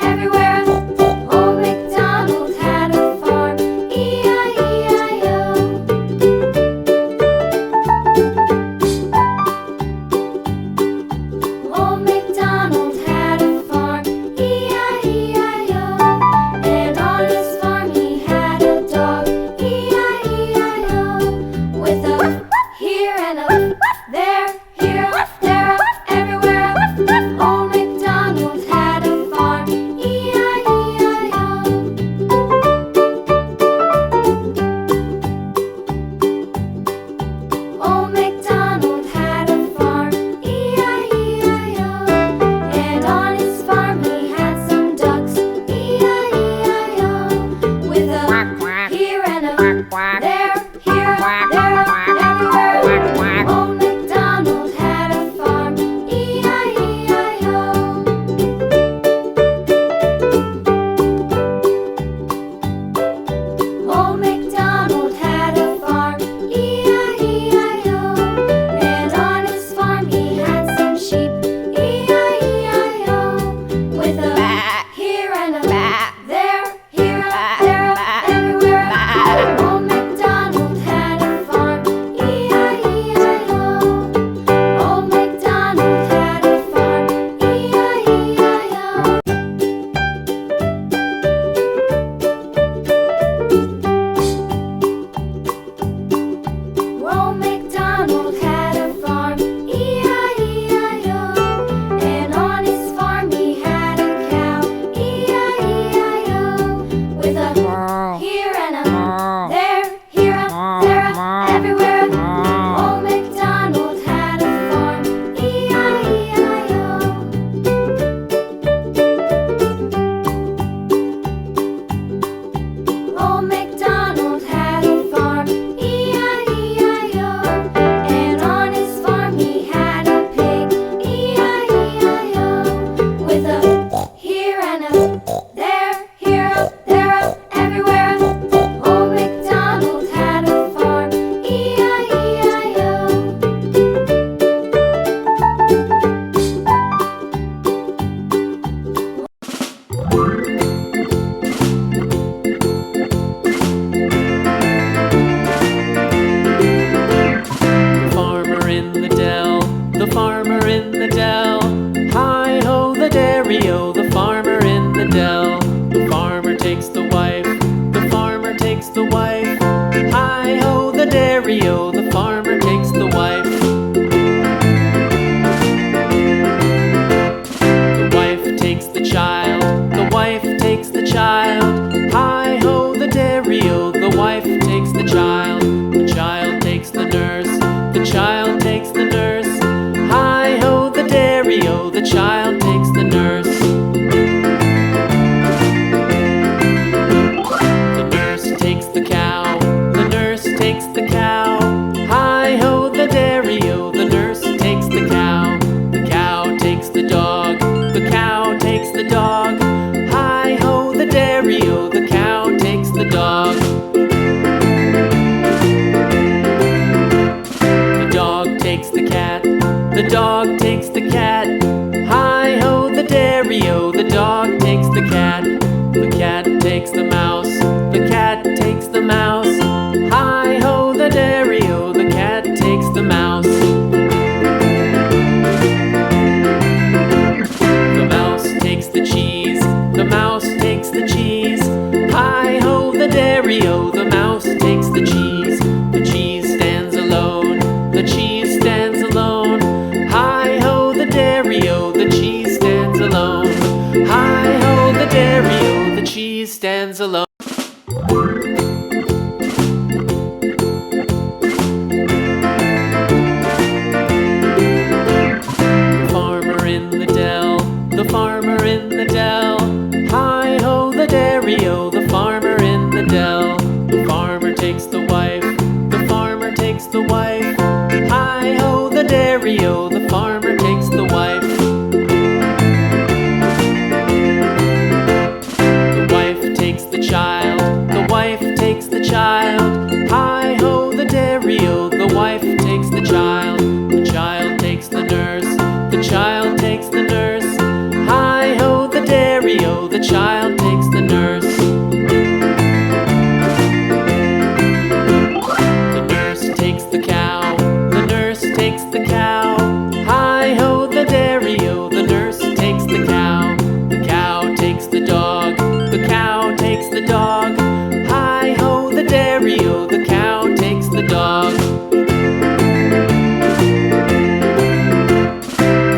Everywhere. Old MacDonald had a farm, E-I-E. wife. Hi-ho, the dairy-o, the farmer takes the wife. The wife takes the child, the wife takes the child. Hi-ho, the dairy-o, the wife takes the child. The child takes the nurse, the child takes the nurse. Hi-ho, the dairy-o, the child takes the nurse. The nurse takes the cow, the nurse takes the cow. Hi-ho, the dairy-o, the nurse takes the cow. The cow takes the dog, the cow takes the dog. Hi-ho, the dairy-o, the cow takes the dog. The dog takes the cat, the dog takes the cat. Hi-ho, the dairy-o, the dog takes the cat. The cat takes the mouse, the cat takes the mouse. Hi-ho, the dairy-o, the cat takes the mouse. The mouse takes the cheese, the mouse takes the cheese. Hi-ho, the dairy-o, the mouse takes the cheese. The cheese stands alone, the cheese stands alone. Hi-ho, the dairy-o, the cheese stands alone. Hi-ho, the dairy-o, the cheese stands alone. The farmer in the dell, the farmer in the dell. Hi-ho, the dairy-o, the farmer in the dell. The farmer takes the wife, the farmer takes the wife. Hi-ho, the dairy-o, the farmer takes the wife. The wife takes the child, the wife takes the child. Hi-ho, the dairy-o, the wife takes the child. The child takes the nurse, the child takes the nurse. Hi-ho, the dairy-o, the child takes the nurse. The nurse takes the cow, the nurse takes the cow. Hi-ho, the dairy-o, the nurse takes the cow. The cow takes the dog, the cow takes the dog. Hi-ho, the dairy-o, the cow takes the dog.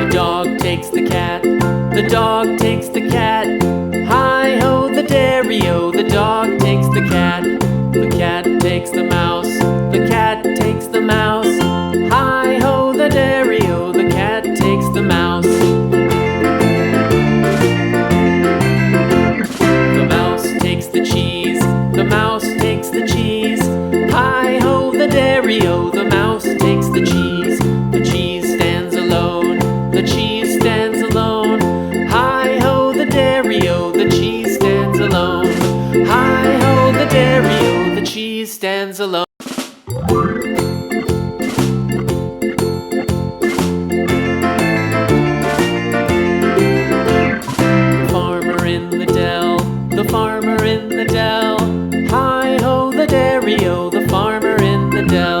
The dog takes the cat, the dog takes the cat. Hi-ho, the dairy-o, the dog takes the cat. The cat takes the mouse, the cat takes the mouse. Hi-ho, the dairy-o, the cat takes the mouse. The mouse takes the cheese, the mouse takes the cheese. Hi-ho, the dairy-o, the mouse takes the cheese. The cheese stands alone, the cheese stands alone. Hi-ho, the dairy-o, the cheese stands alone. Hi-ho, the dairy-o, the cheese stands alone. The farmer in the dell, the farmer in the dell. Hi-ho, the dairy-o, the farmer in the dell.